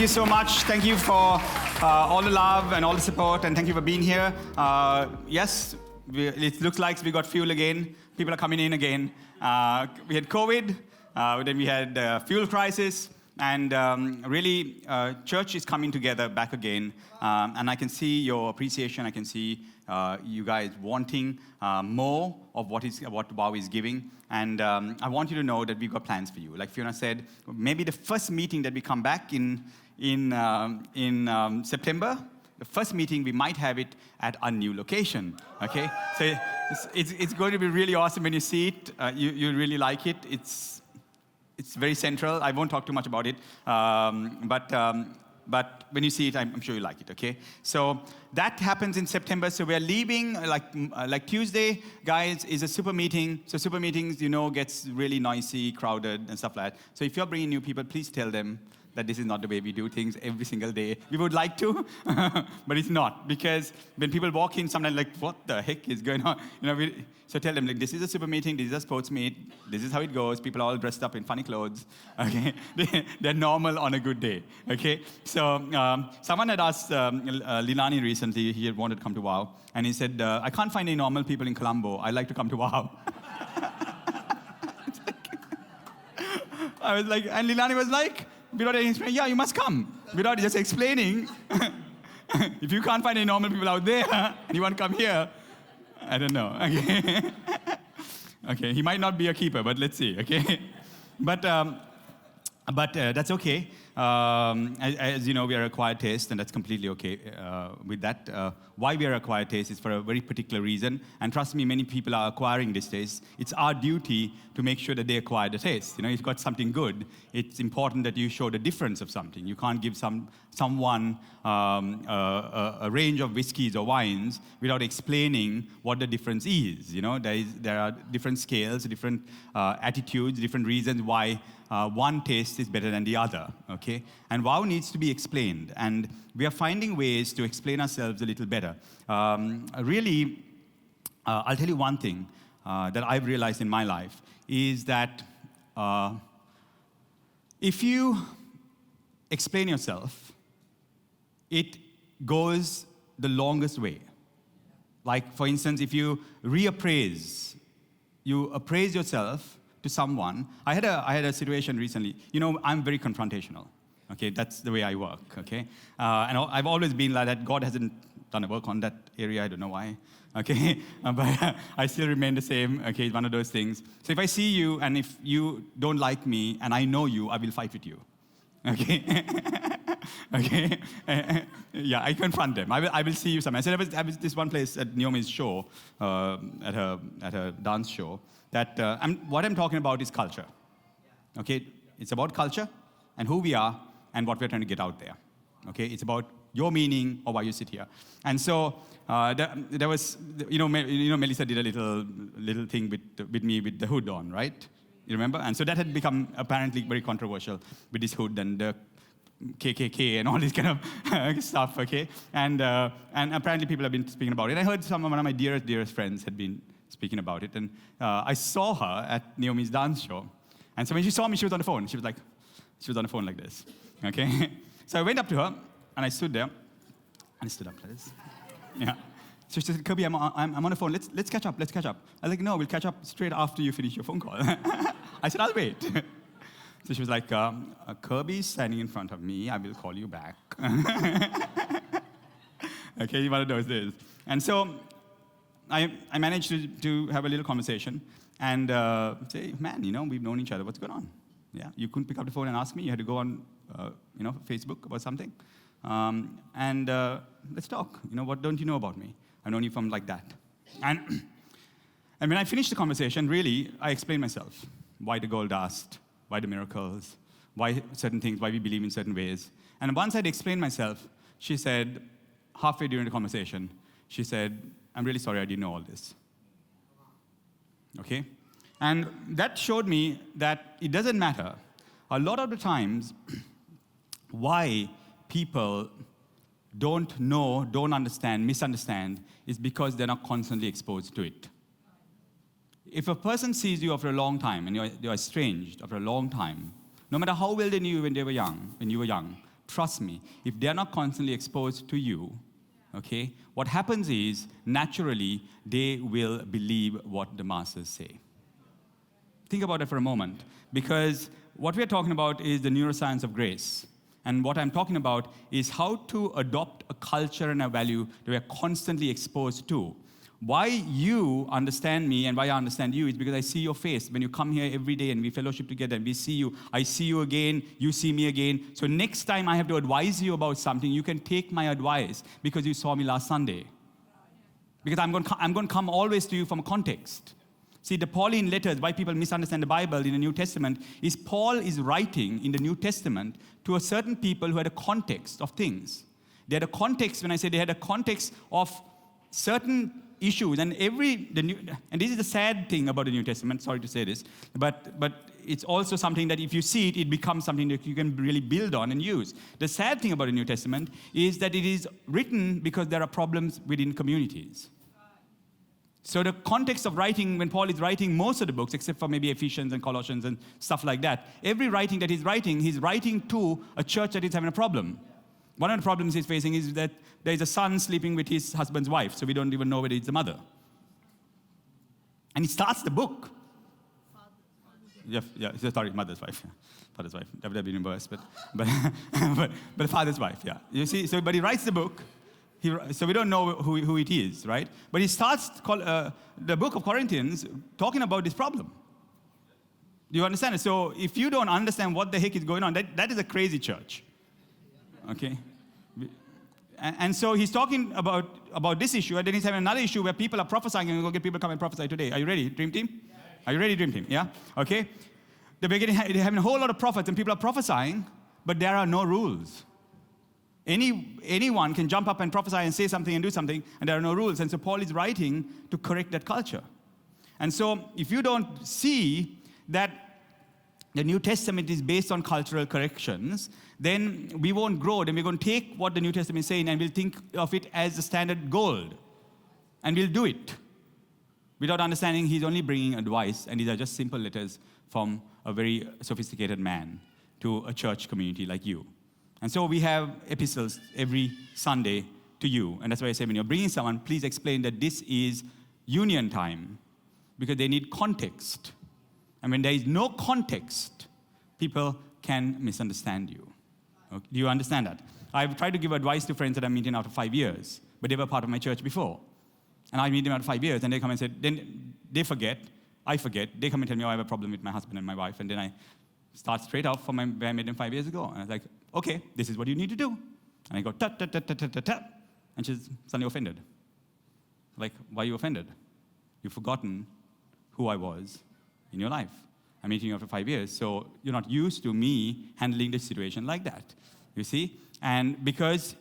you so much. Thank you for all the love and all the support, and thank you for being here. Yes, it looks like we got fuel again. People are coming in again. We had COVID, then we had fuel crisis, and really, church is coming together back again. And I can see your appreciation. I can see you guys wanting more of what WOW is giving. And I want you to know that we've got plans for you. Like Fiona said, maybe the first meeting that we come back in September, the first meeting, we might have it at a new location, okay? So it's going to be really awesome when you see it. You really like it. It's very central. I won't talk too much about it, but when you see it, I'm sure you like it, okay? So that happens in September. So we're leaving, like Tuesday, guys, is a super meeting. So super meetings, gets really noisy, crowded, and stuff like that. So if you're bringing new people, please tell them that this is not the way we do things every single day. We would like to, but it's not. Because when people walk in, sometimes like, what the heck is going on? So tell them, like, this is a super meeting, this is a sports meet, this is how it goes. People are all dressed up in funny clothes, okay? They're normal on a good day, okay? So someone had asked Lilani recently, he had wanted to come to WOW, and he said, I can't find any normal people in Colombo. I'd like to come to WOW. I was like, and Lilani was like, without any explanation, yeah, you must come. Without just explaining, if you can't find any normal people out there and you want to come here, I don't know. Okay, okay. He might not be a keeper, but let's see. Okay, but that's okay. As you know, we are acquired taste, and that's completely okay with that. Why we are acquired taste is for a very particular reason, and trust me, many people are acquiring this taste. It's our duty to make sure that they acquire the taste. If you've got something good, it's important that you show the difference of something. You can't give someone a range of whiskeys or wines without explaining what the difference is. There are different scales, different attitudes, different reasons why one taste is better than the other, okay? And WOW needs to be explained, and we are finding ways to explain ourselves a little better. Really, I'll tell you one thing that I've realized in my life is that if you explain yourself, it goes the longest way. Like, for instance, if you reappraise, you appraise yourself to someone. I had a situation recently. I'm very confrontational. Okay, that's the way I work. Okay, and I've always been like that. God hasn't done a work on that area. I don't know why. Okay, but I still remain the same. Okay, it's one of those things. So if I see you and if you don't like me and I know you, I will fight with you. Okay. Okay. Yeah, I confront them. I will see you somewhere. I said I was this one place at Naomi's show, at her dance show. That what I'm talking about is culture. Okay, it's about culture and who we are and what we're trying to get out there. Okay, it's about your meaning or why you sit here. And so there was, Melissa did a little thing with me with the hood on, right? You remember? And so that had become apparently very controversial with this hood and the KKK and all this kind of stuff. Okay, and apparently people have been speaking about it. I heard one of my dearest friends had been speaking about it, and I saw her at Naomi's dance show. And so when she saw me, she was on the phone. She was on the phone like this. Okay, so I went up to her and I stood there, and I stood up like this. Yeah. So she said, "Kirby, I'm on the phone. Let's catch up. Let's catch up." I was like, "No, we'll catch up straight after you finish your phone call." I said, "I'll wait." So she was like, "Kirby's standing in front of me. I will call you back." Okay, one of those days. And so I managed to have a little conversation and say, "Man, we've known each other. What's going on? Yeah, you couldn't pick up the phone and ask me. You had to go on, Facebook or something. And let's talk. What don't you know about me? I've known you from like that." And when I finished the conversation, really, I explained myself. Why the gold dust? Why the miracles? Why certain things? Why we believe in certain ways? And once I'd explained myself, she said, halfway during the conversation, she said, "I'm really sorry I didn't know all this." Okay? And that showed me that it doesn't matter. A lot of the times, why people don't know, don't understand, misunderstand, is because they're not constantly exposed to it. If a person sees you after a long time, and you're estranged after a long time, no matter how well they knew you when you were young, trust me, if they're not constantly exposed to you, okay, what happens is, naturally, they will believe what the masters say. Think about it for a moment, because what we're talking about is the neuroscience of grace. And what I'm talking about is how to adopt a culture and a value that we're constantly exposed to. Why you understand me and why I understand you is because I see your face. When you come here every day and we fellowship together and we see you, I see you again, you see me again. So next time I have to advise you about something, you can take my advice because you saw me last Sunday. Because I'm going to come always to you from a context. See, the Pauline letters, why people misunderstand the Bible in the New Testament, is Paul is writing in the New Testament to a certain people who had a context of things. They had a context, when I say they had a context of certain issues, and this is the sad thing about the New Testament, sorry to say this, but it's also something that if you see it, it becomes something that you can really build on and use. The sad thing about the New Testament is that it is written because there are problems within communities. So the context of writing, when Paul is writing most of the books, except for maybe Ephesians and Colossians and stuff like that, every writing that he's writing to a church that is having a problem. One of the problems he's facing is that there is a son sleeping with his husband's wife, so we don't even know whether it's the mother. And he starts the book. Sorry, mother's wife. Father's wife. That would have been worse, but father's wife, yeah. You see, but he writes the book. So we don't know who it is, right? But he starts the book of Corinthians talking about this problem. Do you understand it? So if you don't understand what the heck is going on, that is a crazy church. Okay? And so he's talking about this issue, and then he's having another issue where people are prophesying, and we'll get people come and prophesy today. Are you ready, Dream Team? Yeah. Are you ready, Dream Team? Yeah? Okay? They're having a whole lot of prophets, and people are prophesying, but there are no rules. Anyone can jump up and prophesy and say something and do something, and there are no rules. And so Paul is writing to correct that culture. And so if you don't see that the New Testament is based on cultural corrections, then we won't grow. Then we're going to take what the New Testament is saying and we'll think of it as the standard gold. And we'll do it. Without understanding, he's only bringing advice, and these are just simple letters from a very sophisticated man to a church community like you. And so we have epistles every Sunday to you. And that's why I say when you're bringing someone, please explain that this is union time, because they need context. And when there is no context, people can misunderstand you. Okay? Do you understand that? I've tried to give advice to friends that I'm meeting after 5 years, but they were part of my church before. And I meet them after 5 years, and they come and say, then they forget, I forget, they come and tell me, I have a problem with my husband and my wife, and then I start straight out from where I met them 5 years ago. And I was like, okay, this is what you need to do. And I go, ta ta ta ta ta ta ta, and she's suddenly offended. Like, why are you offended? You've forgotten who I was in your life. I'm meeting you after 5 years, so you're not used to me handling this situation like that, you see? And because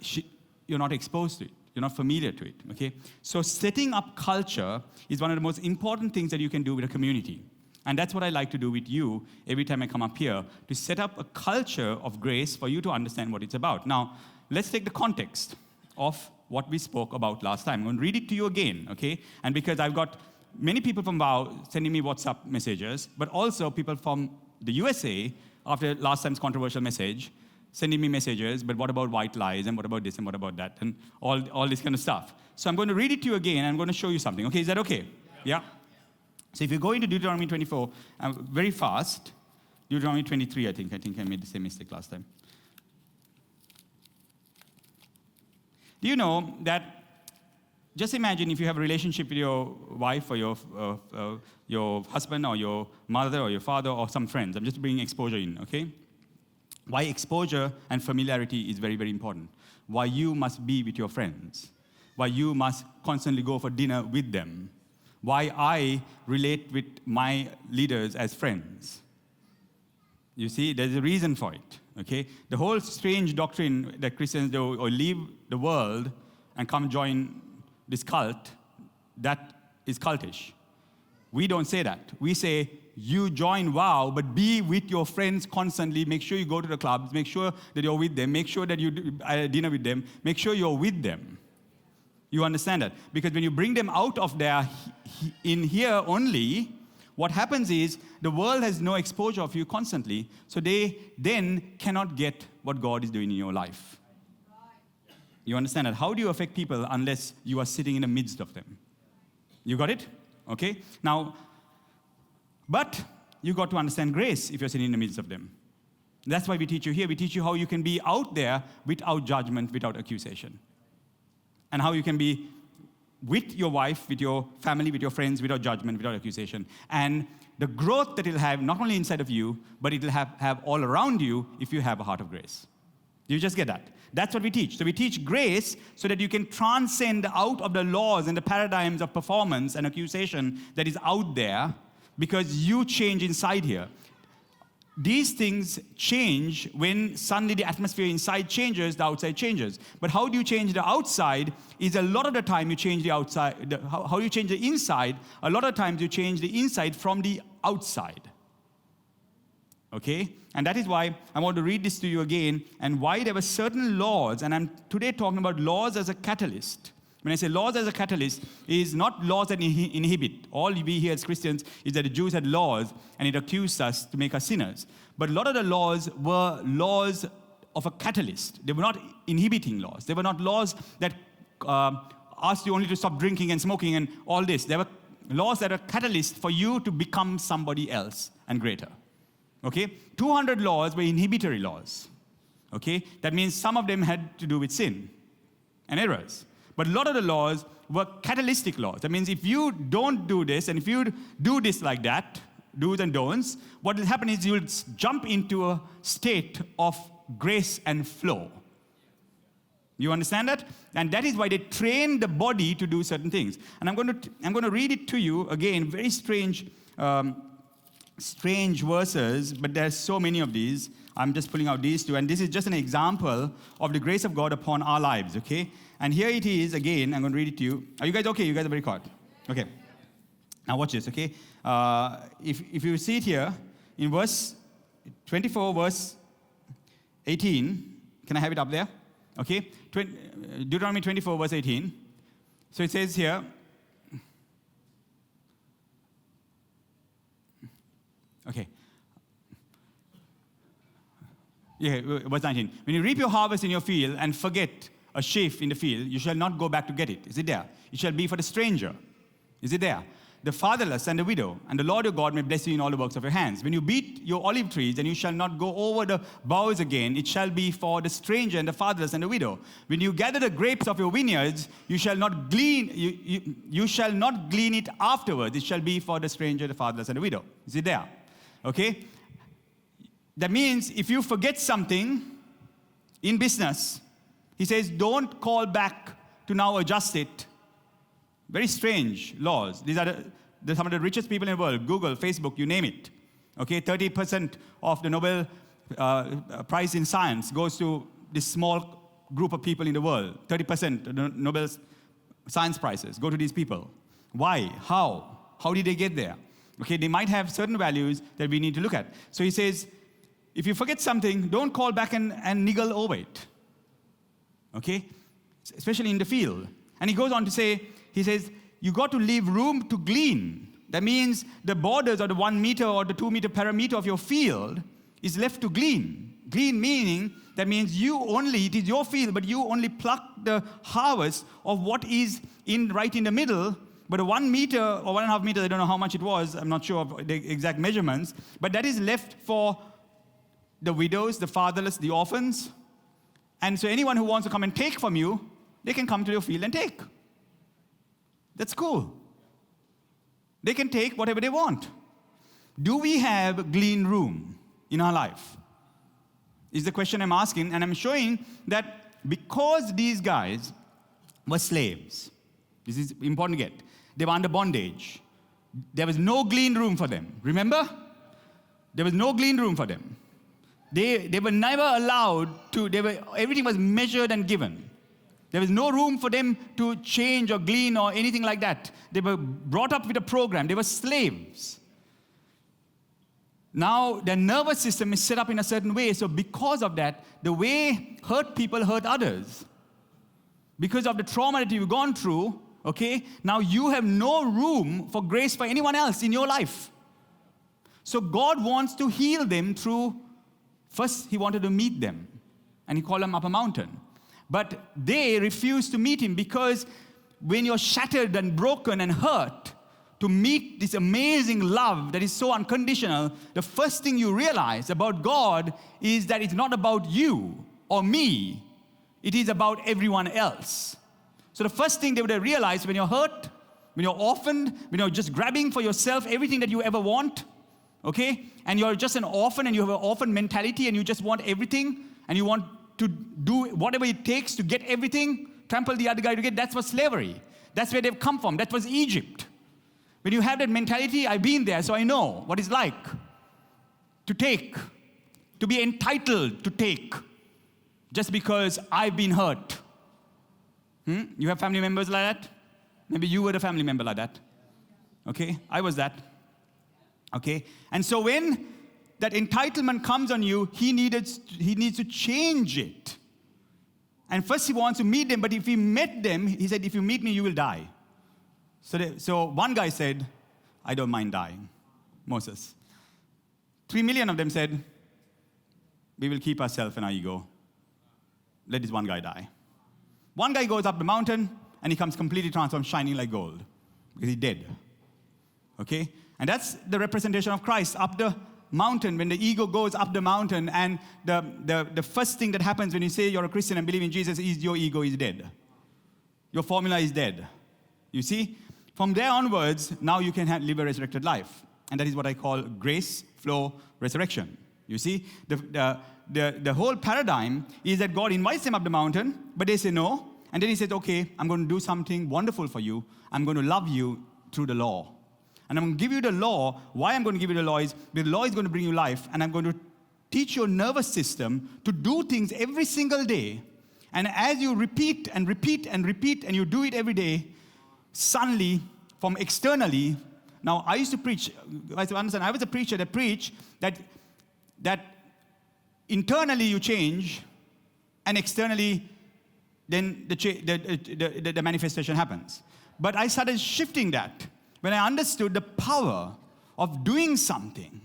you're not exposed to it, you're not familiar to it, okay? So setting up culture is one of the most important things that you can do with a community. And that's what I like to do with you every time I come up here, to set up a culture of grace for you to understand what it's about. Now, let's take the context of what we spoke about last time. I'm going to read it to you again, okay? And because I've got many people from WOW sending me WhatsApp messages, but also people from the USA, after last time's controversial message, sending me messages, but what about white lies, and what about this, and what about that, and all this kind of stuff. So I'm going to read it to you again, and I'm going to show you something. Okay, is that okay? Yeah? So if you go into Deuteronomy 24, very fast, Deuteronomy 23, I think I made the same mistake last time. Do you know that, just imagine if you have a relationship with your wife or your husband or your mother or your father or some friends. I'm just bringing exposure in, okay? Why exposure and familiarity is very, very important. Why you must be with your friends. Why you must constantly go for dinner with them. Why I relate with my leaders as friends. You see, there's a reason for it, okay? The whole strange doctrine that Christians do, or leave the world and come join this cult, that is cultish. We don't say that. We say, you join WOW, but be with your friends constantly. Make sure you go to the clubs. Make sure that you're with them. Make sure that you dinner with them. Make sure you're with them. You understand that? Because when you bring them out of there in here only, What happens is the world has no exposure of you constantly, so they then cannot get what God is doing in your life. You understand that? How do you affect people unless you are sitting in the midst of them? You got it? Okay? Now, but you got to understand grace if you're sitting in the midst of them. That's why we teach you here. We teach you how you can be out there without judgment, without accusation. And how you can be with your wife, with your family, with your friends, without judgment, without accusation. And the growth that it'll have, not only inside of you, but it'll have all around you if you have a heart of grace. Do you just get that? That's what we teach. So we teach grace so that you can transcend out of the laws and the paradigms of performance and accusation that is out there, because you change inside here. These things change when suddenly the atmosphere inside changes, the outside changes. But how do you change the outside is a lot of the time you change the outside. How you change the inside, a lot of times you change the inside from the outside. Okay? And that is why I want to read this to you again, and why there were certain laws, and I'm today talking about laws as a catalyst. When I say laws as a catalyst, it is not laws that inhibit. All we hear as Christians is that the Jews had laws, and it accused us to make us sinners. But a lot of the laws were laws of a catalyst. They were not inhibiting laws. They were not laws that asked you only to stop drinking and smoking and all this. They were laws that are catalysts for you to become somebody else and greater. Okay? 200 laws were inhibitory laws. Okay? That means some of them had to do with sin and errors. But a lot of the laws were catalytic laws. That means if you don't do this, and if you do this like that, do's and don'ts, what will happen is you'll jump into a state of grace and flow. You understand that? And that is why they train the body to do certain things. And I'm going to read it to you again, very strange verses, but there's so many of these. I'm just pulling out these two, and this is just an example of the grace of God upon our lives, okay? And here it is again. I'm going to read it to you. Are you guys okay? You guys are very quiet. Okay. Now watch this, okay? If you see it here, in verse 24, verse 18, can I have it up there? Okay? Deuteronomy 24, verse 18. So it says here, okay. Yeah, verse 19. When you reap your harvest in your field and forget a sheaf in the field, you shall not go back to get it. Is it there? It shall be for the stranger. Is it there? The fatherless and the widow, and the Lord your God may bless you in all the works of your hands. When you beat your olive trees, and you shall not go over the boughs again, it shall be for the stranger and the fatherless and the widow. When you gather the grapes of your vineyards, you shall not glean. You shall not glean it afterwards. It shall be for the stranger, the fatherless, and the widow. Is it there? Okay. That means if you forget something in business, he says, don't call back to now adjust it. Very strange laws. These are some of the richest people in the world. Google, Facebook, you name it. Okay, 30% of the Nobel Prize in Science goes to this small group of people in the world. 30% of the Nobel Science Prizes go to these people. Why? How? How did they get there? Okay, they might have certain values that we need to look at. So he says, if you forget something, don't call back and niggle over it. Okay? Especially in the field. And he goes on to say, he says, you got to leave room to glean. That means the borders or the 1 meter or the 2 meter perimeter of your field is left to glean. Glean meaning, that means it is your field, but you only pluck the harvest of what is right in the middle. But a 1 meter or 1.5 meters, I don't know how much it was, I'm not sure of the exact measurements, but that is left for the widows, the fatherless, the orphans. And so anyone who wants to come and take from you, they can come to your field and take. That's cool. They can take whatever they want. Do we have glean room in our life? Is the question I'm asking, and I'm showing that because these guys were slaves, this is important to get, they were under bondage. There was no glean room for them. Remember? There was no glean room for them. They were never allowed to, everything was measured and given. There was no room for them to change or glean or anything like that. They were brought up with a program. They were slaves. Now, their nervous system is set up in a certain way, so because of that, the way hurt people hurt others. Because of the trauma that you've gone through, okay, now you have no room for grace for anyone else in your life. So God wants to heal them through, first he wanted to meet them, and he called them up a mountain. But they refused to meet him because when you're shattered and broken and hurt, to meet this amazing love that is so unconditional, the first thing you realize about God is that it's not about you or me. It is about everyone else. So the first thing they would have realized when you're hurt, when you're orphaned, when you're just grabbing for yourself everything that you ever want, okay? And you're just an orphan and you have an orphan mentality and you just want everything and you want to do whatever it takes to get everything, trample the other guy to get, that's what slavery. That's where they've come from. That was Egypt. When you have that mentality, I've been there, so I know what it's like to take, to be entitled to take, just because I've been hurt. You have family members like that? Maybe you were a family member like that. Okay, I was that. Okay, and so when that entitlement comes on you, he needs to change it. And first he wants to meet them, but if he met them, he said, if you meet me, you will die. So one guy said, I don't mind dying, Moses. 3 million of them said, we will keep ourselves and our ego. Let this one guy die. One guy goes up the mountain, and he comes completely transformed, shining like gold, because he's dead. Okay? And that's the representation of Christ up the mountain, when the ego goes up the mountain, and the first thing that happens when you say you're a Christian and believe in Jesus is your ego is dead. Your formula is dead. You see? From there onwards, now you can live a resurrected life. And that is what I call grace, flow, resurrection. You see? The whole paradigm is that God invites them up the mountain, but they say no. And then he says, okay, I'm going to do something wonderful for you. I'm going to love you through the law. And I'm going to give you the law. Why I'm going to give you the law is, the law is going to bring you life, and I'm going to teach your nervous system to do things every single day. And as you repeat and repeat and repeat, and you do it every day, suddenly, from externally, now I used to preach, I was a preacher that preached that internally you change, and externally, then the manifestation happens. But I started shifting that when I understood the power of doing something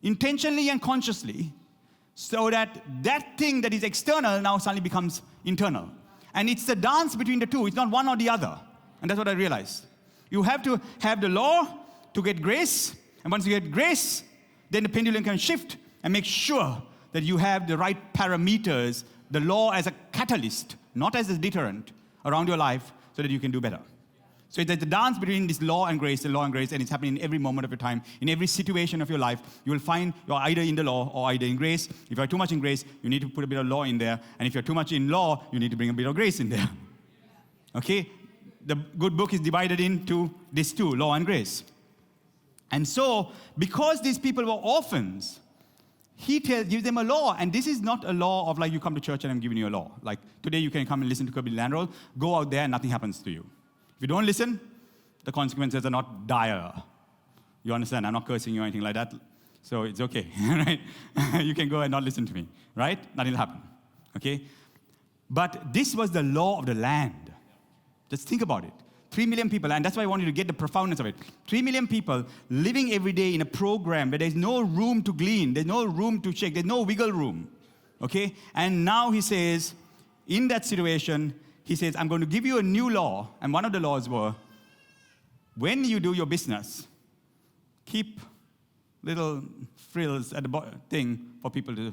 intentionally and consciously, so that thing that is external now suddenly becomes internal. And it's the dance between the two. It's not one or the other. And that's what I realized. You have to have the law to get grace. And once you get grace, then the pendulum can shift and make sure that you have the right parameters, the law as a catalyst, not as a deterrent around your life, so that you can do better. So it's the dance between this law and grace, and it's happening in every moment of your time. In every situation of your life, you will find you're either in the law or either in grace. If you're too much in grace, you need to put a bit of law in there. And if you're too much in law, you need to bring a bit of grace in there. Okay? The good book is divided into these two, law and grace. And so, because these people were orphans, he gives them a law. And this is not a law of like you come to church and I'm giving you a law. Like today you can come and listen to Lanerolle, go out there and nothing happens to you. If you don't listen, the consequences are not dire. You understand? I'm not cursing you or anything like that. So it's okay, right? You can go and not listen to me, right? Nothing will happen, okay? But this was the law of the land. Just think about it. 3 million people, and that's why I want you to get the profoundness of it. 3 million people living every day in a program where there's no room to glean, there's no room to check, there's no wiggle room, okay? And now he says, in that situation, he says, I'm going to give you a new law. And one of the laws were, when you do your business, keep little frills at the thing for people to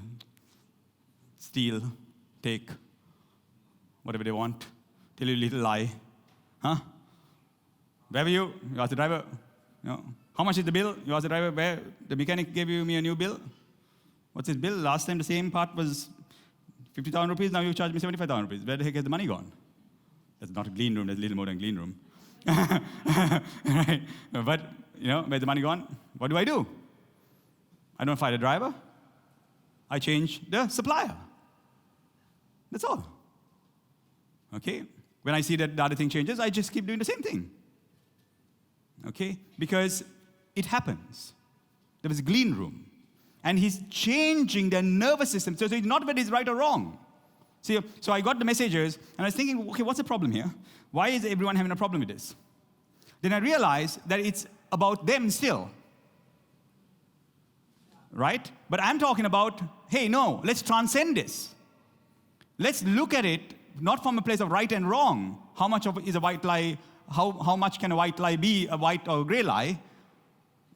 steal, take, whatever they want, tell you a little lie. Huh? Where were you? You asked the driver. You know, how much is the bill? You asked the driver, where the mechanic gave me a new bill. What's his bill? Last time the same part was 50,000 rupees, now you charge me 75,000 rupees. Where the heck is the money gone? That's not a clean room, that's a little more than a clean room. Right? But, you know, where's the money gone? What do? I don't fire the driver. I change the supplier. That's all. Okay? When I see that the other thing changes, I just keep doing the same thing. Okay? Because it happens. There was a clean room. And he's changing their nervous system. So it's not whether it's right or wrong. See, so I got the messages, and I was thinking, okay, what's the problem here? Why is everyone having a problem with this? Then I realized that it's about them still. right? But I'm talking about, hey, no, let's transcend this. Let's look at it not from a place of right and wrong. How much of it is a white lie? How much can a white lie be, a white or gray lie?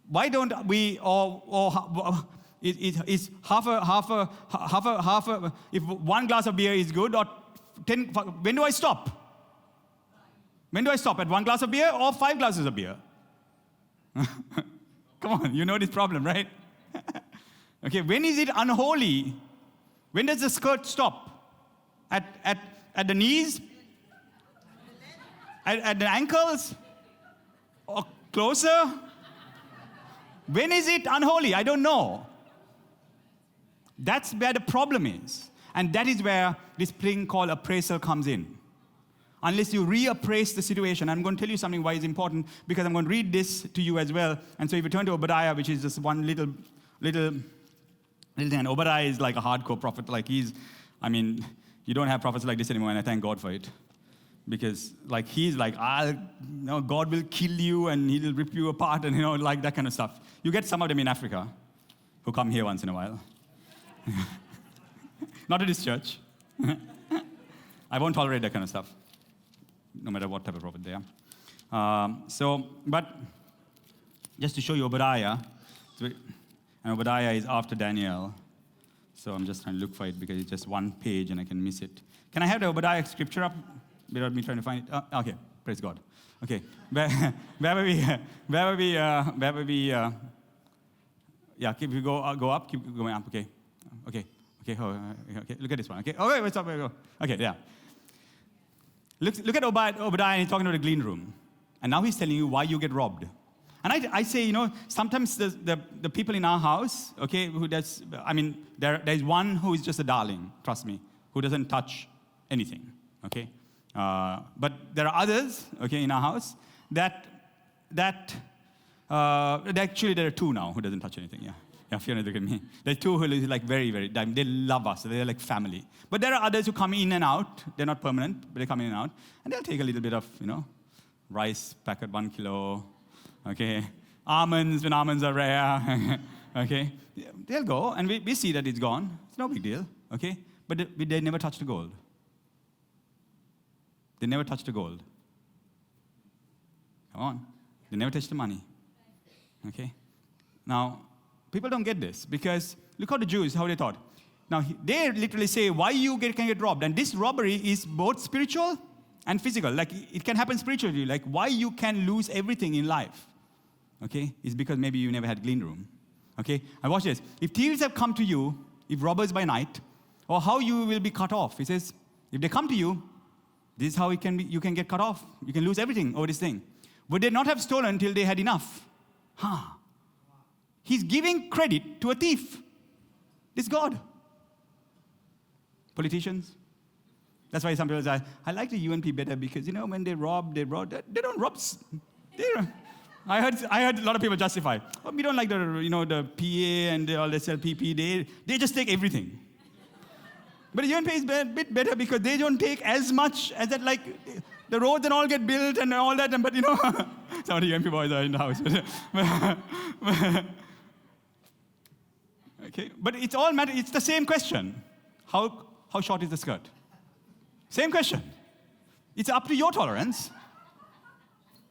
Why don't we, is half a, if one glass of beer is good, or 10, when do I stop? When do I stop? At one glass of beer or 5 glasses of beer? Come on, you know this problem, right? Okay, when is it unholy? When does the skirt stop? At the knees? At the ankles? Or closer? When is it unholy? I don't know. That's where the problem is. And that is where this thing called appraisal comes in. Unless you reappraise the situation. I'm going to tell you something why it's important, because I'm going to read this to you as well. And so if you turn to Obadiah, which is just one little thing. Obadiah is like a hardcore prophet. Like you don't have prophets like this anymore, and I thank God for it. Because he's like, God will kill you and he'll rip you apart and like that kind of stuff. You get some of them in Africa who come here once in a while. Not to this church. I won't tolerate that kind of stuff, no matter what type of prophet they are. But just to show you Obadiah, and Obadiah is after Daniel. So I'm just trying to look for it because it's just one page and I can miss it. Can I have the Obadiah scripture up without me trying to find it? Okay, praise God. Okay, where were we? Yeah, keep you go up, keep going up. Okay. Look at this one. Okay. Okay, what's up? Okay, yeah. Look at Obadiah, and he's talking about the glean room, and now he's telling you why you get robbed. And I say, sometimes the people in our house, okay, there is one who is just a darling, trust me, who doesn't touch anything, okay? But there are others, okay, in our house actually there are two now who doesn't touch anything, yeah. Yeah, if you're not looking at me. There are two who are like very, very, they love us, they're like family. But there are others who come in and out, they're not permanent, but they come in and out, and they'll take a little bit of, rice packet, 1 kilo, okay, almonds when almonds are rare, okay. They'll go, and we see that it's gone. It's no big deal, okay. But they never touch the gold. They never touch the gold. Come on. They never touch the money, okay. Now, people don't get this, because look how the Jews, how they thought. Now, they literally say, why you can get robbed? And this robbery is both spiritual and physical. Like, it can happen spiritually. Like, why you can lose everything in life, okay, is because maybe you never had clean room, okay? And watch this. If thieves have come to you, if robbers by night, or how you will be cut off. He says, if they come to you, this is how you can get cut off. You can lose everything over this thing. Would they not have stolen till they had enough? He's giving credit to a thief. This God. Politicians. That's why some people say, I like the UNP better because, when they rob, they don't rob. I heard a lot of people justify. Oh, we don't like the PA and all the SLPP. They just take everything. But the UNP is a bit better because they don't take as much as that, like, the roads and all get built and all that. But, some of the UNP boys are in the house. Okay, but it's all matter. It's the same question. How short is the skirt? Same question. It's up to your tolerance.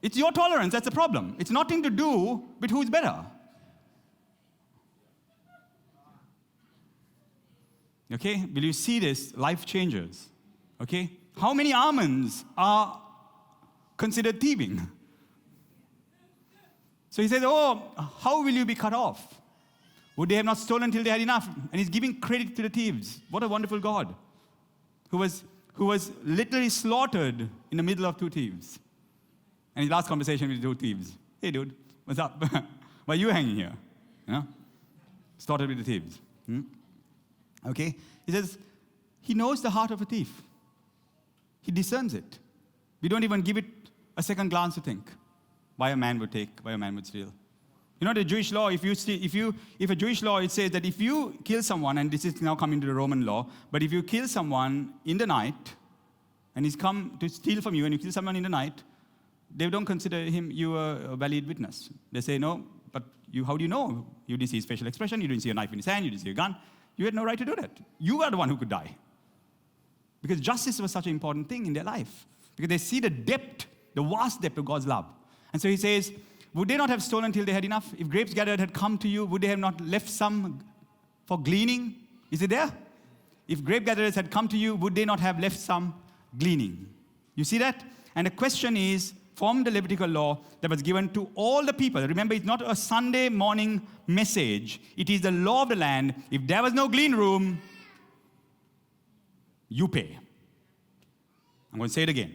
It's your tolerance that's the problem. It's nothing to do with who's better. Okay, will you see this? Life changes. Okay, how many almonds are considered thieving? So he says, how will you be cut off? Would they have not stolen till they had enough? And he's giving credit to the thieves. What a wonderful God, who was literally slaughtered in the middle of two thieves. And his last conversation with the two thieves. Hey, dude, what's up? Why are you hanging here? Slaughtered with the thieves. Okay? He says, he knows the heart of a thief. He discerns it. We don't even give it a second glance to think why a man would take, why a man would steal. The Jewish law, if a Jewish law, it says that if you kill someone, and this is now coming to the Roman law, but if you kill someone in the night, and he's come to steal from you, and you kill someone in the night, they don't consider you a valid witness. They say, no, but How do you know? You didn't see his facial expression. You didn't see a knife in his hand. You didn't see a gun. You had no right to do that. You are the one who could die. Because justice was such an important thing in their life. Because they see the depth, the vast depth of God's love. And so he says, would they not have stolen till they had enough? If grapes gathered had come to you, would they have not left some for gleaning? Is it there? If grape gatherers had come to you, would they not have left some gleaning? You see that? And the question is, from the Levitical law that was given to all the people. Remember, it's not a Sunday morning message. It is the law of the land. If there was no glean room, you pay. I'm going to say it again.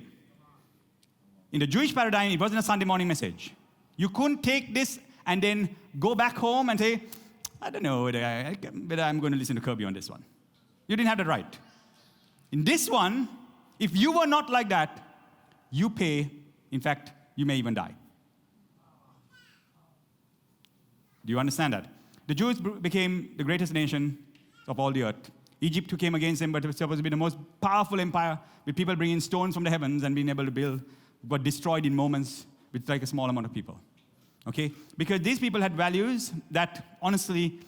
In the Jewish paradigm, it wasn't a Sunday morning message. You couldn't take this and then go back home and say, I don't know whether I'm going to listen to Kirby on this one. You didn't have the right. In this one, if you were not like that, you pay. In fact, you may even die. Do you understand that? The Jews became the greatest nation of all the earth. Egypt, who came against them, but it was supposed to be the most powerful empire, with people bringing stones from the heavens and being able to build, got destroyed in moments with like a small amount of people. Okay? Because these people had values that honestly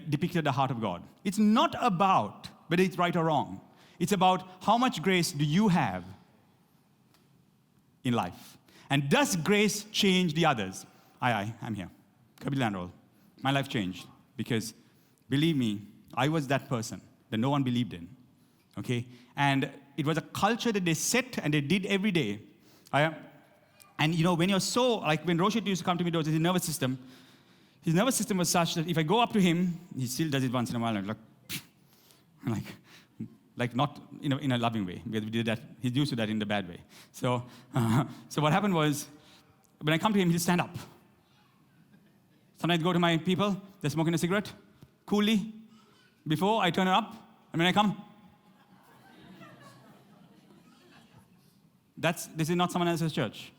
depicted the heart of God. It's not about whether it's right or wrong. It's about how much grace do you have in life. And does grace change the others? I'm here. Kabir Lanerolle. My life changed because, believe me, I was that person that no one believed in. Okay? And it was a culture that they set and they did every day. And you know, when you're so, like when Roshit used to come to me, there was his nervous system was such that if I go up to him, he still does it once in a while, like not in a loving way, because we did that. He's used to that in the bad way. So what happened was, when I come to him, he'll stand up. Sometimes I go to my people, they're smoking a cigarette, coolly, before I turn it up, and when I come, this is not someone else's church.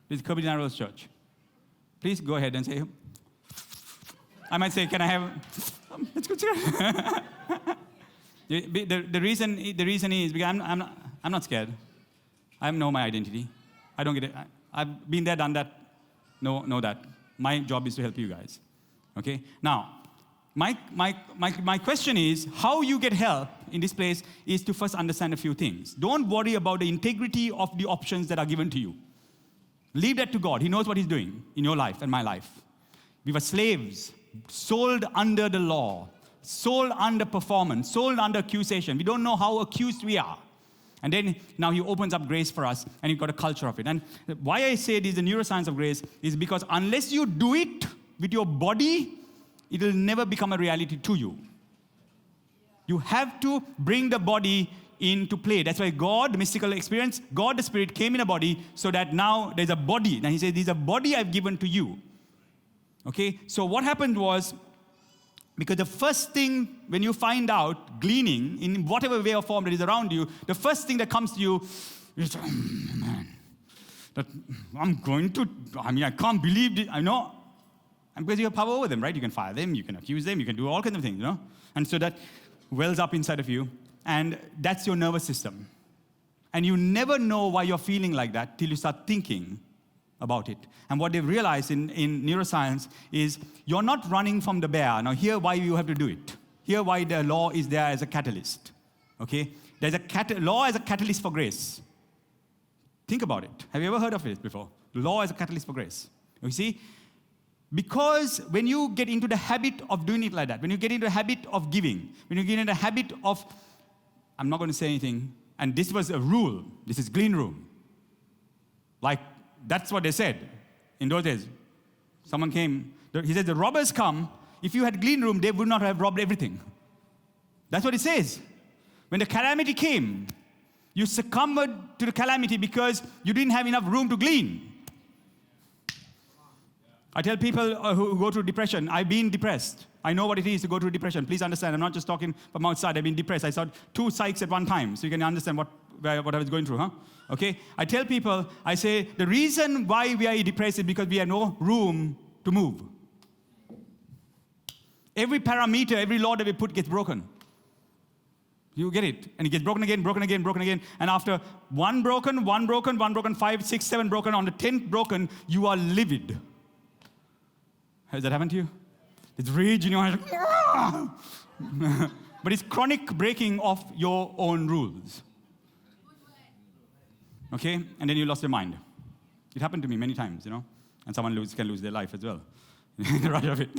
This is Kabir Lanerolle's church. Please go ahead and say, I might say, can I have, let's go cigarette. The reason is because I'm not scared. I know my identity. I don't get it. I've been there, done that. Know that. My job is to help you guys. Okay? Now, my question is, how you get help in this place is to first understand a few things. Don't worry about the integrity of the options that are given to you. Leave that to God. He knows what He's doing in your life and my life. We were slaves, sold under the law, sold under performance, sold under accusation. We don't know how accused we are. And then now He opens up grace for us, and you've got a culture of it. And why I say it is the neuroscience of grace is because unless you do it with your body, it will never become a reality to you. You have to bring the body into play. That's why God, the mystical experience, God the Spirit came in a body so that now there's a body. Now He says, there's a body I've given to you. Okay? So what happened was, because the first thing when you find out gleaning in whatever way or form that is around you, the first thing that comes to you is, oh, man, that I can't believe it. I know. And because you have power over them, right? You can fire them, you can accuse them, you can do all kinds of things, And so that wells up inside of you, and that's your nervous system. And you never know why you're feeling like that till you start thinking about it. And what they've realized in neuroscience is you're not running from the bear. Now, here why you have to do it. Here why the law is there as a catalyst. Okay? There's law as a catalyst for grace. Think about it. Have you ever heard of it before? Law as a catalyst for grace. You see? Because when you get into the habit of doing it like that, when you get into the habit of giving, when you get into the habit of, I'm not going to say anything, and this was a rule, this is clean room. Like, that's what they said in those days. Someone came, he said, the robbers come, if you had clean room, they would not have robbed everything. That's what it says. When the calamity came, you succumbed to the calamity because you didn't have enough room to glean. I tell people who go through depression, I've been depressed. I know what it is to go through depression. Please understand, I'm not just talking from outside. I've been depressed. I saw 2 psychs at one time, so you can understand what I was going through, Okay? I tell people, I say, the reason why we are depressed is because we have no room to move. Every parameter, every law that we put gets broken. You get it? And it gets broken again, broken again, broken again. And after one broken, 5, 6, 7 broken, on the 10th broken, you are livid. Has that happened to you? It's rage in your head. But it's chronic breaking of your own rules. Okay? And then you lost your mind. It happened to me many times, And someone can lose their life as well. In the rush of it.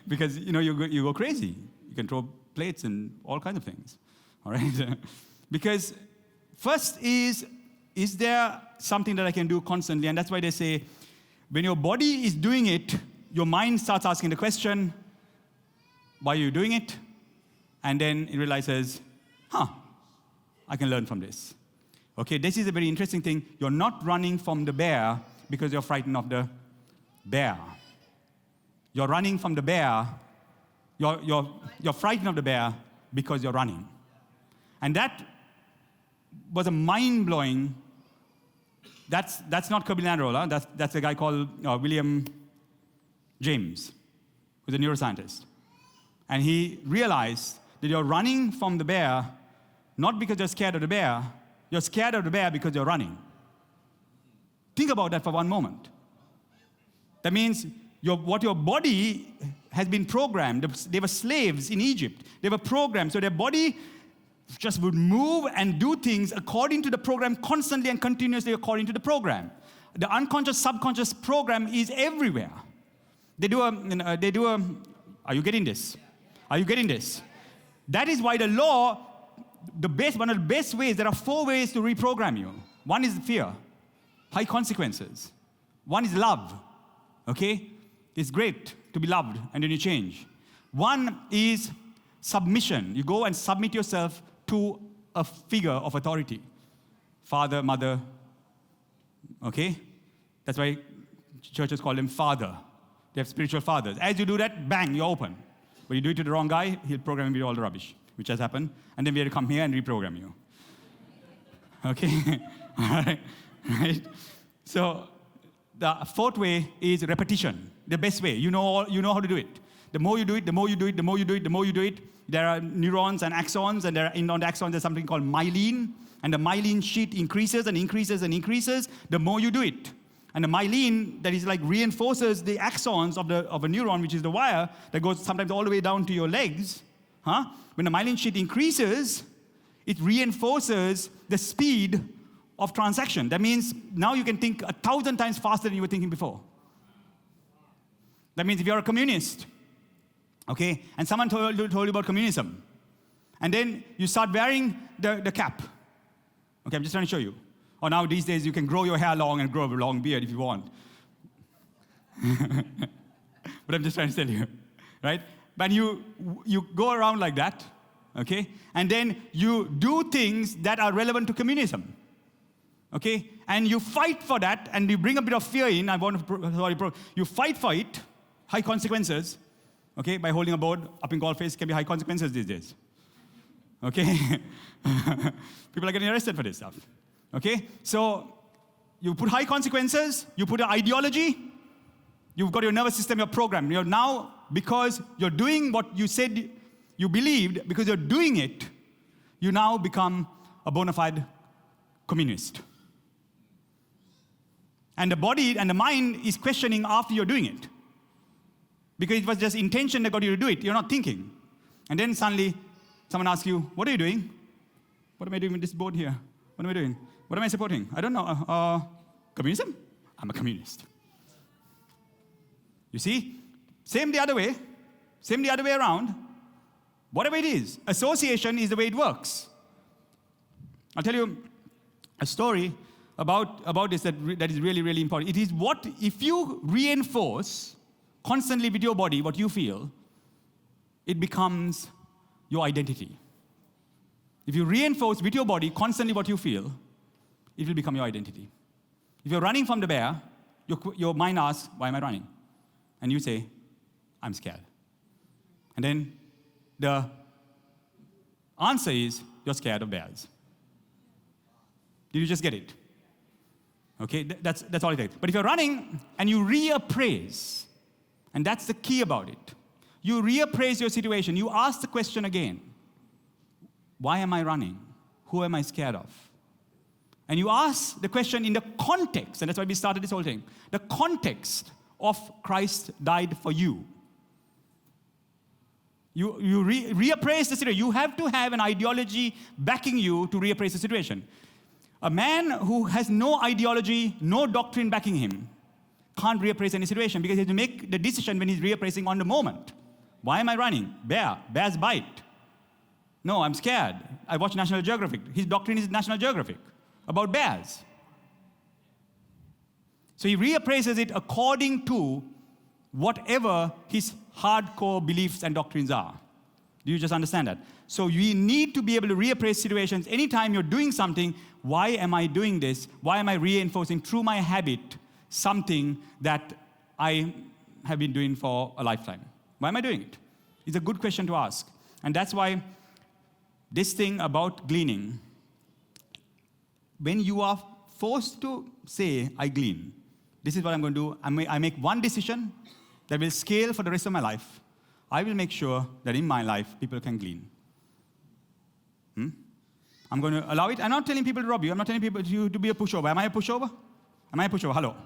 Because, you go crazy. You can throw plates and all kinds of things. All right? Because first is there something that I can do constantly? And that's why they say, when your body is doing it, your mind starts asking the question, why are you doing it? And then it realizes, I can learn from this. Okay, this is a very interesting thing. You're not running from the bear because you're frightened of the bear. You're running from the bear. You're frightened of the bear because you're running. And that was a mind-blowing. That's not Lanerolle. That's a guy called William James, who's a neuroscientist. And he realized that you're running from the bear not because you're scared of the bear. You're scared of the bear because you're running. Think about that for one moment. That means what your body has been programmed. They were slaves in Egypt. They were programmed. So their body just would move and do things according to the program constantly and continuously according to the program. The unconscious, subconscious program is everywhere. Are you getting this? Are you getting this? That is why the law, one of the best ways, there are 4 ways to reprogram you. One is fear, high consequences. One is love, okay? It's great to be loved, and then you change. One is submission. You go and submit yourself to a figure of authority. Father, mother, okay? That's why churches call them father. They have spiritual fathers. As you do that, bang, you're open. But you do it to the wrong guy, he'll program you with all the rubbish, which has happened. And then we have to come here and reprogram you. Okay? All right? Right? So the 4th way is repetition. The best way. You know how to do it. The more you do it, the more you do it, the more you do it, the more you do it. There are neurons and axons, and on the axons there's something called myelin. And the myelin sheet increases and increases and increases the more you do it. And the myelin, that is like reinforces the axons of a neuron, which is the wire, that goes sometimes all the way down to your legs. When the myelin sheet increases, it reinforces the speed of transaction. That means now you can think 1,000 times faster than you were thinking before. That means if you're a communist, okay, and someone told you about communism, and then you start wearing the cap. Okay, I'm just trying to show you. Or now these days you can grow your hair long and grow a long beard if you want. But I'm just trying to tell you, right? But you go around like that, okay? And then you do things that are relevant to communism, okay? And you fight for that, and you bring a bit of fear in. You fight for it, high consequences, okay? By holding a board up in golf face can be high consequences these days, okay? People are getting arrested for this stuff. Okay, so you put high consequences, you put an ideology, you've got your nervous system, your program. You're now, because you're doing what you said you believed, because you're doing it, you now become a bona fide communist. And the body and the mind is questioning after you're doing it. Because it was just intention that got you to do it. You're not thinking. And then suddenly, someone asks you, what are you doing? What am I doing with this board here? What am I doing? What am I supporting? I don't know. Communism? I'm a communist. You see? Same the other way. Same the other way around. Whatever it is, association is the way it works. I'll tell you a story about this that is really, really important. It is what, if you reinforce constantly with your body what you feel, it becomes your identity. If you reinforce with your body constantly what you feel, it will become your identity. If you're running from the bear, your mind asks, why am I running? And you say, I'm scared. And then the answer is, you're scared of bears. Did you just get it? Okay, that's all it takes. But if you're running and you reappraise, and that's the key about it, you reappraise your situation, you ask the question again, why am I running? Who am I scared of? And you ask the question in the context, and that's why we started this whole thing, the context of Christ died for you. You reappraise the situation. You have to have an ideology backing you to reappraise the situation. A man who has no ideology, no doctrine backing him, can't reappraise any situation because he has to make the decision when he's reappraising on the moment. Why am I running? Bears bite. No, I'm scared. I watch National Geographic. His doctrine is National Geographic about bears. So he reappraises it according to whatever his hardcore beliefs and doctrines are. Do you just understand that? So you need to be able to reappraise situations. Anytime you're doing something, why am I doing this? Why am I reinforcing through my habit something that I have been doing for a lifetime? Why am I doing it? It's a good question to ask. And that's why this thing about gleaning, when you are forced to say, I glean, this is what I'm going to do. I make one decision that will scale for the rest of my life. I will make sure that in my life, people can glean. I'm going to allow it. I'm not telling people to rob you. I'm not telling people to be a pushover. Am I a pushover? Am I a pushover? Hello?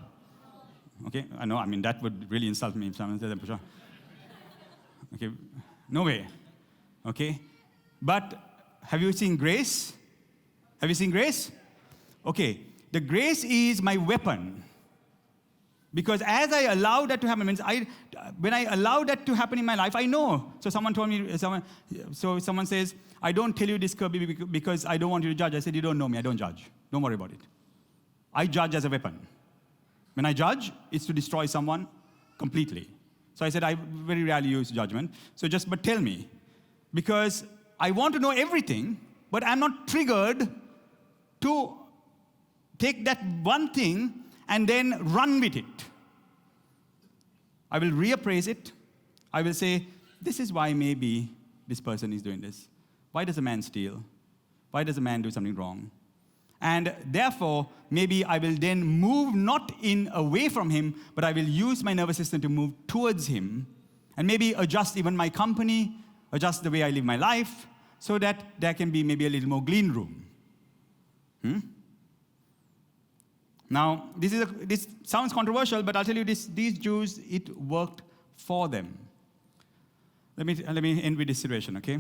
Okay, I know. I mean, that would really insult me if someone says I'm a pushover. Okay, no way. Okay? But have you seen grace? Have you seen grace? Okay, the grace is my weapon. Because as I allow that to happen, when I allow that to happen in my life, I know. So someone says, I don't tell you this, Kirby, because I don't want you to judge. I said, you don't know me, I don't judge. Don't worry about it. I judge as a weapon. When I judge, it's to destroy someone completely. So I said, I very rarely use judgment. But tell me. Because I want to know everything, but I'm not triggered to take that one thing and then run with it. I will reappraise it. I will say, this is why maybe this person is doing this. Why does a man steal? Why does a man do something wrong? And therefore, maybe I will then move not in away from him, but I will use my nervous system to move towards him and maybe adjust even my company, adjust the way I live my life, so that there can be maybe a little more glean room. Now, this sounds controversial, but I'll tell you this: these Jews, it worked for them. Let me end with this situation, okay?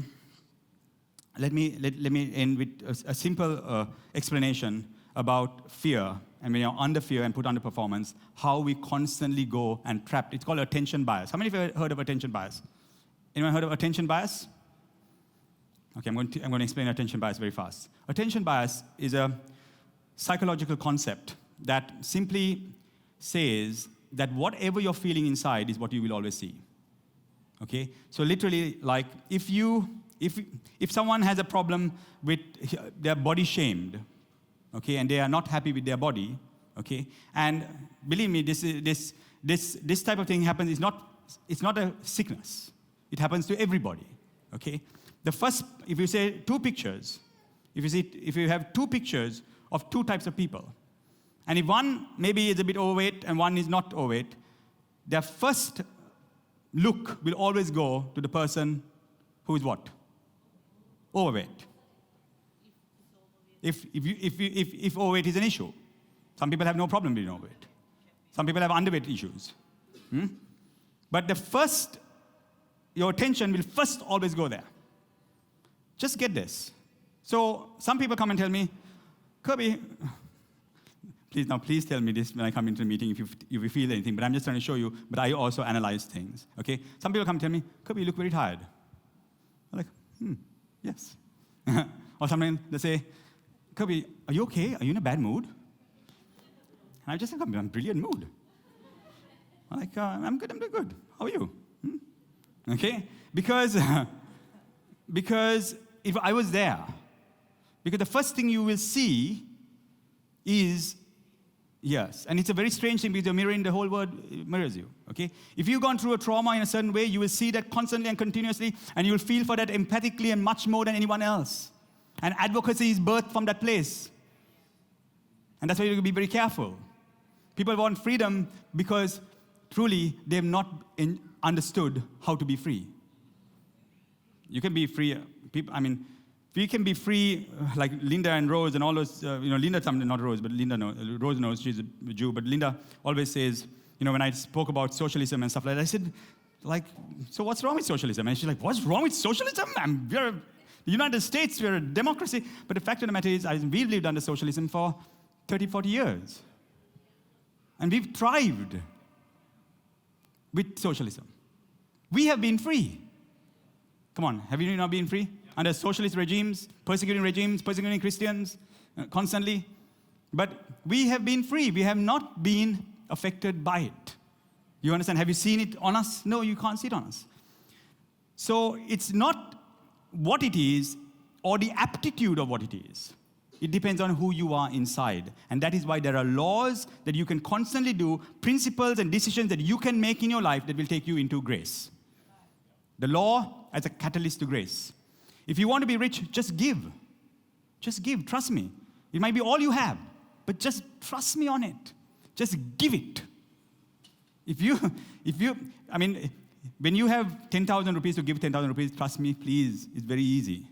Let me end with a simple explanation about fear, and when you're under fear and put under performance, how we constantly go and trapped. It's called attention bias. How many of you have heard of attention bias? Anyone heard of attention bias? Okay, I'm going to explain attention bias very fast. Attention bias is a psychological concept that simply says that whatever you're feeling inside is what you will always see. Okay? So literally, like, if someone has a problem with their body shamed, okay, and they are not happy with their body, okay, and believe me, this type of thing happens. It's not a sickness. It happens to everybody. Okay? If you say two pictures, if you have two pictures of two types of people, and if one maybe is a bit overweight and one is not overweight, their first look will always go to the person who is what? Overweight. If overweight is an issue. Some people have no problem being overweight. Some people have underweight issues. But your attention will first always go there. Just get this. So some people come and tell me, Kirby, please tell me this when I come into the meeting if you feel anything, but I'm just trying to show you, but I also analyze things, okay? Some people come and tell me, Kirby, you look very tired. I'm like, yes. Or sometimes they say, Kirby, are you okay? Are you in a bad mood? And I just say, I'm in a brilliant mood. I'm like, I'm good, I'm doing good. How are you? Okay? Because if I was there, because the first thing you will see is yes. And it's a very strange thing because you're mirroring the whole world mirrors you. Okay? If you've gone through a trauma in a certain way, you will see that constantly and continuously, and you will feel for that empathically and much more than anyone else. And advocacy is birthed from that place. And that's why you have to be very careful. People want freedom because truly they have not understood how to be free. You can be free. We can be free, like Linda and Rose and all those, Linda, not Rose, but Linda knows, Rose knows, she's a Jew, but Linda always says, when I spoke about socialism and stuff like that, I said, so what's wrong with socialism? And she's like, what's wrong with socialism? We're the United States, we're a democracy. But the fact of the matter is, we've lived under socialism for 30, 40 years. And we've thrived with socialism. We have been free. Come on, have you not been free? Under socialist regimes, persecuting Christians constantly. But we have been free. We have not been affected by it. You understand? Have you seen it on us? No, you can't see it on us. So it's not what it is or the aptitude of what it is. It depends on who you are inside. And that is why there are laws that you can constantly do, principles and decisions that you can make in your life that will take you into grace. The law as a catalyst to grace. If you want to be rich, just give. Just give, trust me. It might be all you have, but just trust me on it. Just give it. When you have 10,000 rupees to give 10,000 rupees, trust me, please, it's very easy.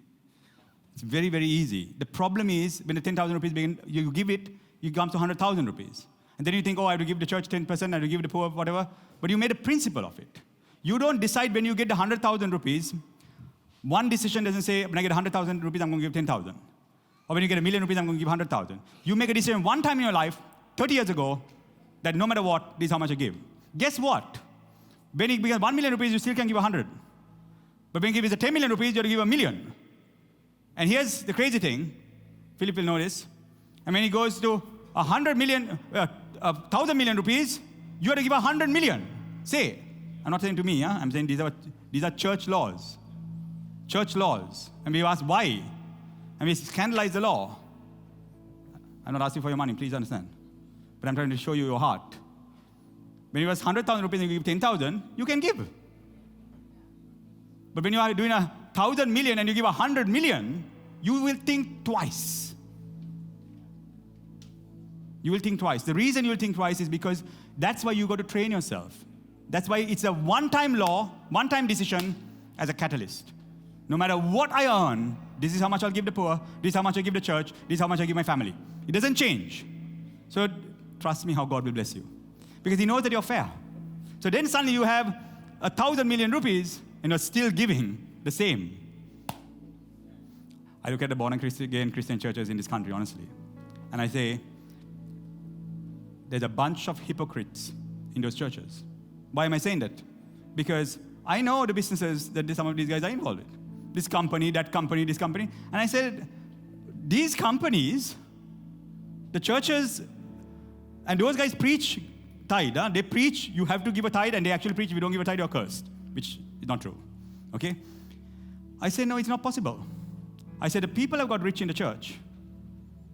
It's very, very easy. The problem is, when the 10,000 rupees begin, you give it, you come to 100,000 rupees. And then you think, I have to give the church 10%, I have to give the poor, whatever. But you made a principle of it. You don't decide when you get the 100,000 rupees. One decision doesn't say, when I get 100,000 rupees, I'm going to give 10,000. Or when you get $1 million rupees, I'm going to give 100,000. You make a decision one time in your life, 30 years ago, that no matter what, this is how much I give. Guess what? When it becomes 1 million rupees, you still can give 100. But when it gives 10 million rupees, you have to give 1 million. And here's the crazy thing. Philip will know this. And when it goes to 100 million, 1,000 million rupees, you have to give 100 million. Say, I'm not saying to me, I'm saying these are church laws. Church laws. And we ask why. And we scandalize the law. I'm not asking for your money, please understand. But I'm trying to show you your heart. When it was 100,000 rupees and you give 10,000, you can give. But when you are doing 1,000 million and you give 100 million, you will think twice. You will think twice. The reason you will think twice is because that's why you got to train yourself. That's why it's a one-time law, one-time decision as a catalyst. No matter what I earn, this is how much I'll give the poor, this is how much I give the church, this is how much I give my family. It doesn't change. So trust me how God will bless you. Because He knows that you're fair. So then suddenly you have 1,000 million rupees and you're still giving the same. I look at the born-again Christian churches in this country, honestly. And I say, there's a bunch of hypocrites in those churches. Why am I saying that? Because I know the businesses that some of these guys are involved with. This company, that company, this company. And I said, these companies, the churches, and those guys preach tithe. They preach you have to give a tithe, and they actually preach if you don't give a tithe, you're cursed, which is not true. Okay? I said, no, it's not possible. I said, the people have got rich in the church,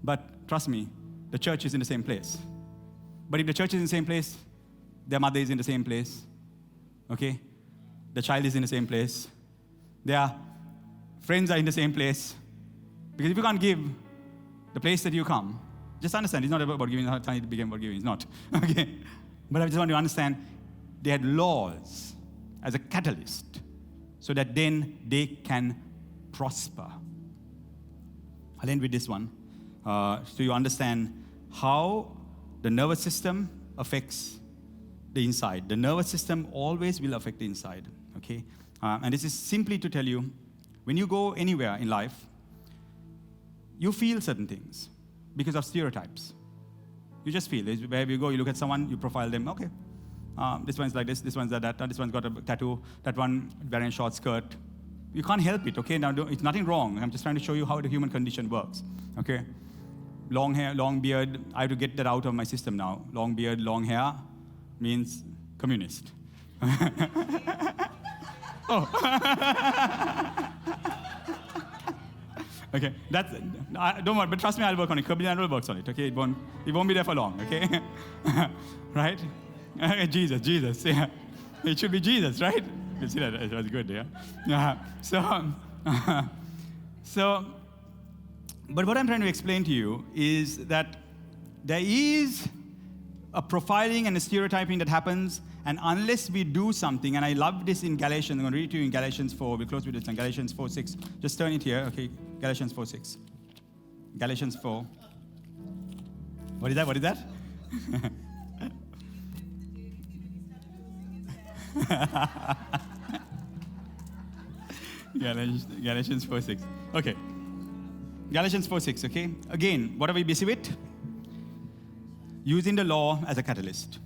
but trust me, the church is in the same place. But if the church is in the same place, their mother is in the same place. Okay? The child is in the same place. Their friends are in the same place. Because if you can't give the place that you come, just understand, it's not about giving, it's not trying to begin about giving, it's not. Okay? But I just want you to understand, they had laws as a catalyst so that then they can prosper. I'll end with this one. So you understand how the nervous system affects the inside. The nervous system always will affect the inside. Okay? And this is simply to tell you, when you go anywhere in life, you feel certain things because of stereotypes. You just feel. Wherever you go, you look at someone, you profile them. Okay, this one's like this one's like that, this one's got a tattoo, that one wearing a short skirt. You can't help it, okay? Now, it's nothing wrong. I'm just trying to show you how the human condition works, okay? Long hair, long beard, I have to get that out of my system now. Long beard, long hair means communist. Oh. Okay, that's, don't worry, but trust me, I'll work on it. Lanerolle works on it, okay? It won't be there for long, okay? Right? Jesus, yeah. It should be Jesus, right? You see that? It was good, yeah? But what I'm trying to explain to you is that there is a profiling and a stereotyping that happens, and unless we do something, and I love this in Galatians, I'm going to read it to you in Galatians 4. We'll close with this in Galatians 4:6. Just turn it here, okay? Galatians 4:6. Galatians 4. What is that? Galatians 4:6. Okay. Galatians 4:6, okay? Again, what are we busy with? Using the law as a catalyst.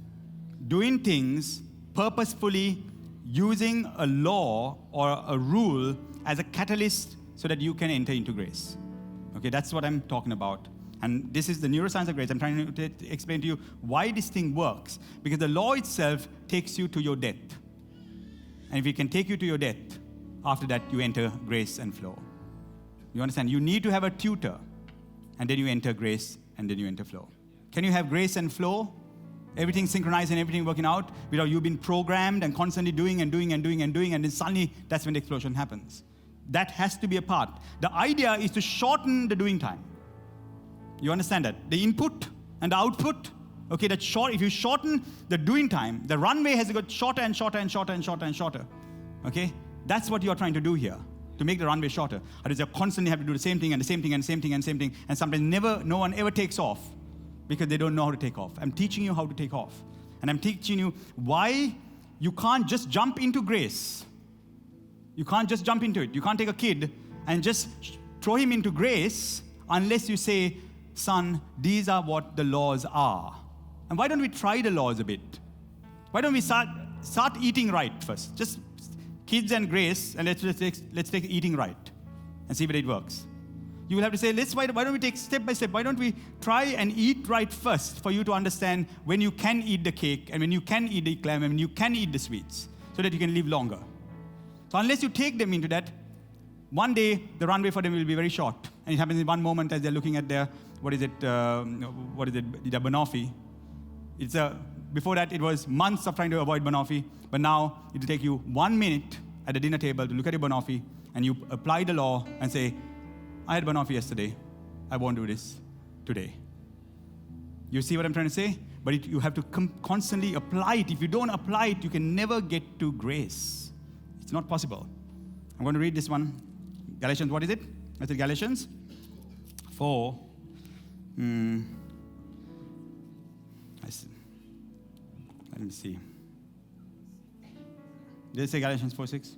Doing things purposefully, using a law or a rule as a catalyst so that you can enter into grace. Okay, that's what I'm talking about. And this is the neuroscience of grace. I'm trying to explain to you why this thing works. Because the law itself takes you to your death. And if it can take you to your death, after that you enter grace and flow. You understand? You need to have a tutor. And then you enter grace and then you enter flow. Can you have grace and flow? Everything synchronized and everything working out without you being programmed and constantly doing, and then suddenly that's when the explosion happens. That has to be a part. The idea is to shorten the doing time. You understand that? The input and the output, okay, if you shorten the doing time, the runway has got shorter and shorter and shorter and shorter and shorter. Okay? That's what you're trying to do here, to make the runway shorter. Otherwise, you constantly have to do the same thing and the same thing and the same thing and the same thing, and sometimes no one ever takes off because they don't know how to take off. I'm teaching you how to take off. And I'm teaching you why you can't just jump into grace. You can't just jump into it. You can't take a kid and just throw him into grace unless you say, son, these are what the laws are. And why don't we try the laws a bit? Why don't we start eating right first? Just kids and grace, and let's take eating right and see whether it works. You will have to say, why don't we take step by step? Why don't we try and eat right first for you to understand when you can eat the cake and when you can eat the clam and when you can eat the sweets so that you can live longer. So unless you take them into that, one day the runway for them will be very short. And it happens in one moment as they're looking at their, the banoffee. Before that, it was months of trying to avoid banoffee, but now it will take you 1 minute at the dinner table to look at your banoffee, and you apply the law and say, I had banoffee yesterday, I won't do this today. You see what I'm trying to say? But you have to constantly apply it. If you don't apply it, you can never get to grace. It's not possible. I'm going to read this one. Galatians, what is it? I said Galatians 4. Let me see. Did it say Galatians 4:6?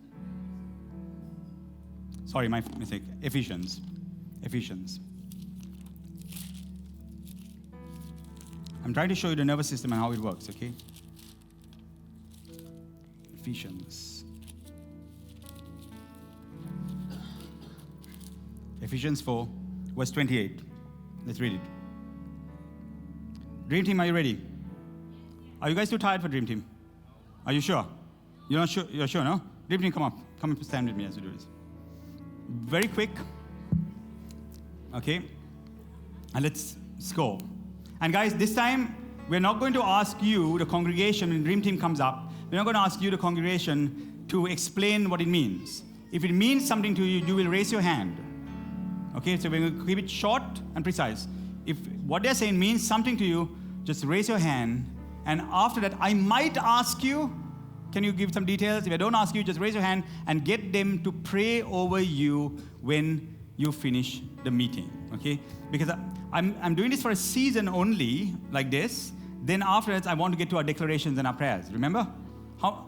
Sorry, my mistake. Ephesians. I'm trying to show you the nervous system and how it works, okay? Ephesians 4, verse 28. Let's read it. Dream Team, are you ready? Are you guys too tired for Dream Team? Are you sure? You're not sure? You're sure, no? Dream Team, come up. Come and stand with me as we do this. Very quick. Okay? And let's go. And guys, this time, we're not going to ask you, the congregation, when Dream Team comes up, we're not going to ask you, the congregation, to explain what it means. If it means something to you, you will raise your hand. Okay? So we're going to keep it short and precise. If what they're saying means something to you, just raise your hand. And after that, I might ask you, can you give some details? If I don't ask you, just raise your hand and get them to pray over you when you finish the meeting, okay? Because I'm doing this for a season only, like this. Then afterwards, I want to get to our declarations and our prayers. Remember?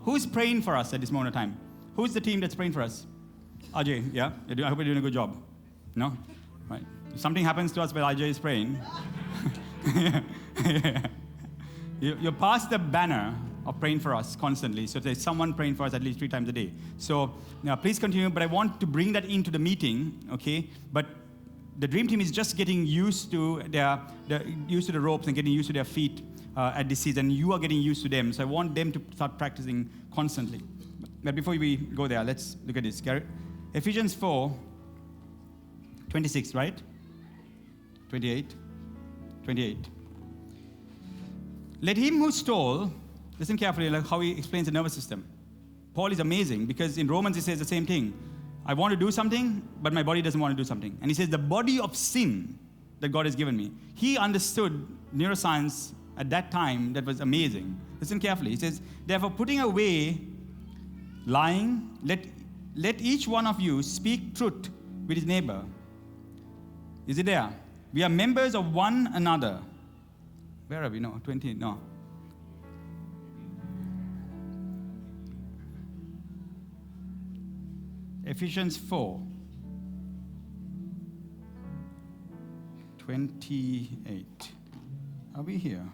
Who's praying for us at this moment of time? Who's the team that's praying for us? Ajay, yeah? I hope you're doing a good job. No? Right. If something happens to us while Ajay is praying, you're past the banner of praying for us constantly. So there's someone praying for us at least 3 times a day. So please continue, but I want to bring that into the meeting, okay? But the Dream Team is just getting used to the ropes and getting used to their feet at this season. You are getting used to them. So I want them to start practicing constantly. But before we go there, let's look at this. Ephesians 4, 26, right? 28. Let him who stole, listen carefully, like how he explains the nervous system. Paul is amazing because in Romans he says the same thing. I want to do something, but my body doesn't want to do something. And he says the body of sin that God has given me. He understood neuroscience at that time that was amazing. Listen carefully. He says, therefore putting away lying, let each one of you speak truth with his neighbor. Is it there? We are members of one another. Where are we? No, 20, no. Ephesians 4. 28. Are we here?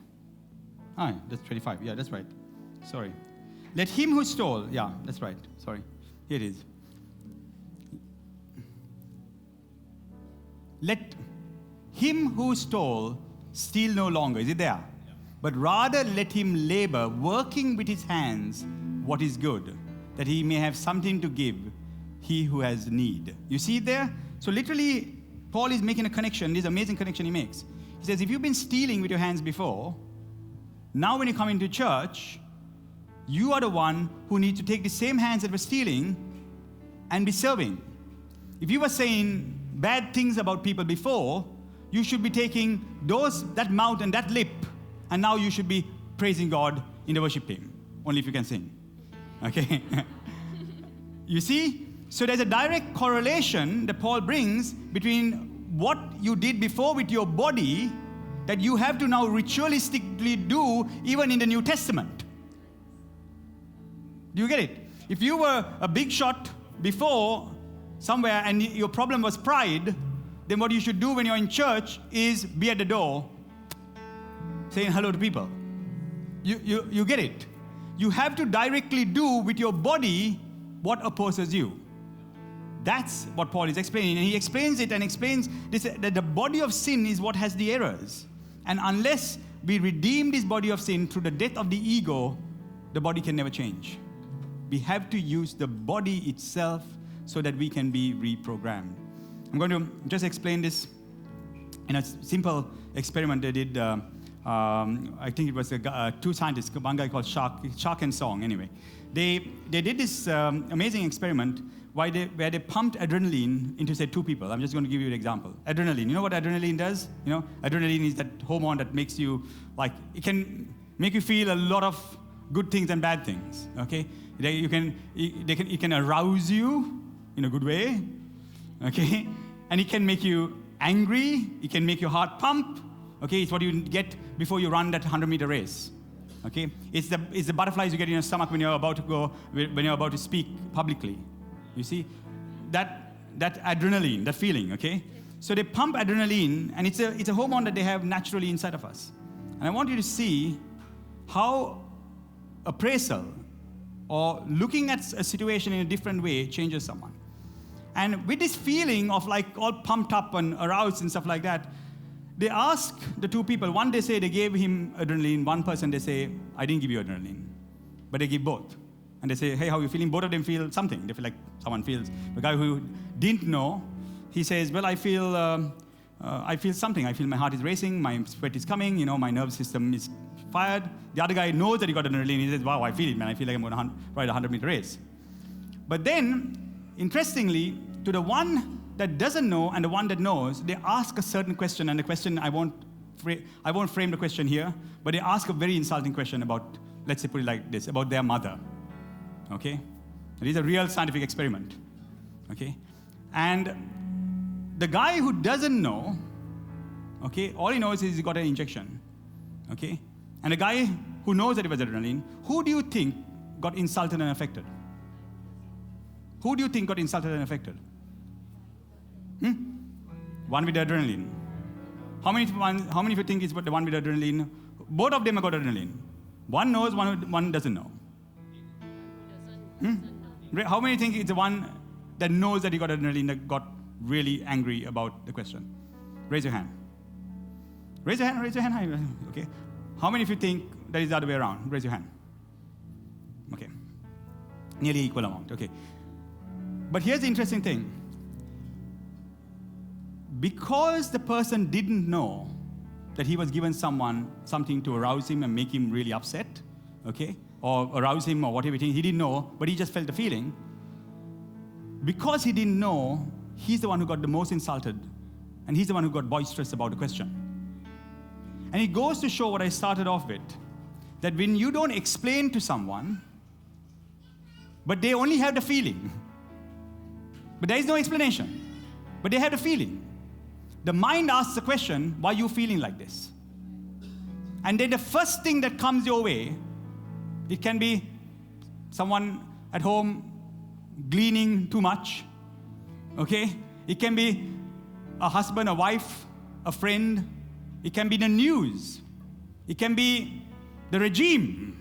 That's 25. Yeah, that's right. Sorry. Let him who stole. Yeah, that's right. Sorry. Here it is. Let him who stole steal no longer. Is it there? Yeah. But rather let him labor, working with his hands what is good, that he may have something to give he who has need. You see it there? So literally, Paul is making a connection, this amazing connection he makes. He says, if you've been stealing with your hands before, now when you come into church, you are the one who needs to take the same hands that were stealing and be serving. If you were saying bad things about people before, you should be taking that mouth and that lip, and now you should be praising God in the worship team. Only if you can sing. Okay? You see? So there's a direct correlation that Paul brings between what you did before with your body that you have to now ritualistically do even in the New Testament. Do you get it? If you were a big shot before somewhere and your problem was pride, then what you should do when you're in church is be at the door saying hello to people. You get it? You have to directly do with your body what opposes you. That's what Paul is explaining. And he explains it and explains this, that the body of sin is what has the errors. And unless we redeem this body of sin through the death of the ego, the body can never change. We have to use the body itself so that we can be reprogrammed. I'm going to just explain this in a simple experiment they did. I think it was two scientists, one guy called Shark and Song, anyway. They did this amazing experiment where they pumped adrenaline into, say, two people. I'm just going to give you an example. Adrenaline. You know what adrenaline does? You know, adrenaline is that hormone that makes you, it can make you feel a lot of good things and bad things, okay? It can arouse you in a good way, okay? And it can make you angry. It can make your heart pump, okay? It's what you get before you run that 100-meter race, okay? It's the butterflies you get in your stomach when you're about to speak publicly. You see, that adrenaline, that feeling, okay? So they pump adrenaline, and it's a hormone that they have naturally inside of us. And I want you to see how appraisal or looking at a situation in a different way changes someone. And with this feeling of all pumped up and aroused and stuff like that, they ask the two people. One, they say they gave him adrenaline. One person, they say, I didn't give you adrenaline. But they give both. And they say, hey, how are you feeling? Both of them feel something. They feel like someone feels. The guy who didn't know, he says, well, I feel something. I feel my heart is racing, my sweat is coming, my nervous system is fired. The other guy knows that he got adrenaline. He says, wow, I feel it, man. I feel like I'm going to ride a 100-meter race. But then, interestingly, to the one that doesn't know and the one that knows, they ask a certain question. And the question, I won't frame the question here, but they ask a very insulting question about, let's say, put it like this, about their mother. Okay? It is a real scientific experiment. Okay? And the guy who doesn't know, okay, all he knows is he got an injection. Okay? And the guy who knows that it was adrenaline, who do you think got insulted and affected? Who do you think got insulted and affected? One with adrenaline. How many of you think it's the one with adrenaline? Both of them have got adrenaline. One knows, one doesn't know. How many think it's the one that knows that he got adrenaline that got really angry about the question? Raise your hand. Raise your hand. Okay. How many of you think that is the other way around? Raise your hand. Okay. Nearly equal amount. Okay. But here's the interesting thing. Because the person didn't know that he was given something to arouse him and make him really upset, okay? Or arouse him or whatever, he didn't know, but he just felt the feeling. Because he didn't know, he's the one who got the most insulted, and he's the one who got boisterous about the question. And it goes to show what I started off with, that when you don't explain to someone, but they only have the feeling, but there is no explanation, but they have the feeling. The mind asks the question, why are you feeling like this? And then the first thing that comes your way, it can be someone at home gleaning too much, okay? It can be a husband, a wife, a friend. It can be the news. It can be the regime.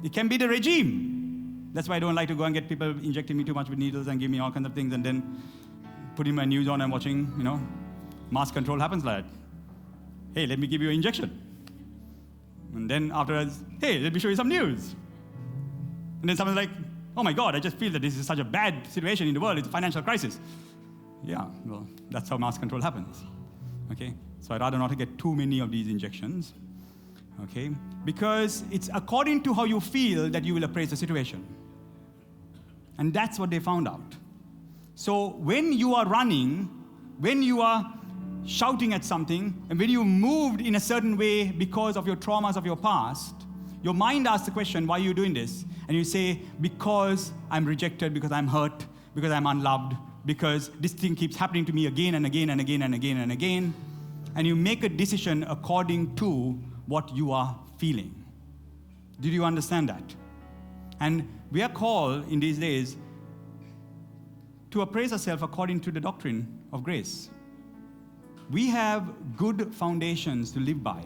It can be the regime. That's why I don't like to go and get people injecting me too much with needles and give me all kinds of things and then putting my news on and watching, mass control happens like that. Hey, let me give you an injection. And then afterwards, hey, let me show you some news. And then someone's like, oh my God, I just feel that this is such a bad situation in the world. It's a financial crisis. Yeah, well, that's how mass control happens. Okay? So I'd rather not get too many of these injections. Okay? Because it's according to how you feel that you will appraise the situation. And that's what they found out. So when you are running, when you are shouting at something, and when you moved in a certain way because of your traumas of your past, your mind asks the question, why are you doing this? And you say, because I'm rejected, because I'm hurt, because I'm unloved, because this thing keeps happening to me again and again and again and again and again. And you make a decision according to what you are feeling. Did you understand that? And we are called in these days to appraise ourselves according to the doctrine of grace. We have good foundations to live by.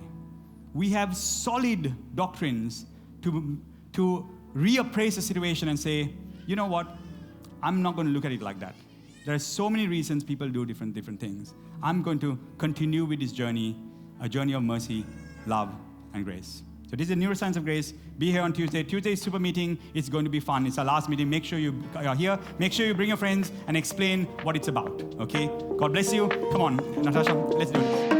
We have solid doctrines to reappraise the situation and say, you know what, I'm not going to look at it like that. There are so many reasons people do different things. I'm going to continue with this journey, a journey of mercy, love, and grace. So this is the Neuroscience of Grace. Be here on Tuesday. Tuesday is super meeting. It's going to be fun. It's our last meeting. Make sure you are here. Make sure you bring your friends and explain what it's about. Okay? God bless you. Come on, Natasha, let's do this.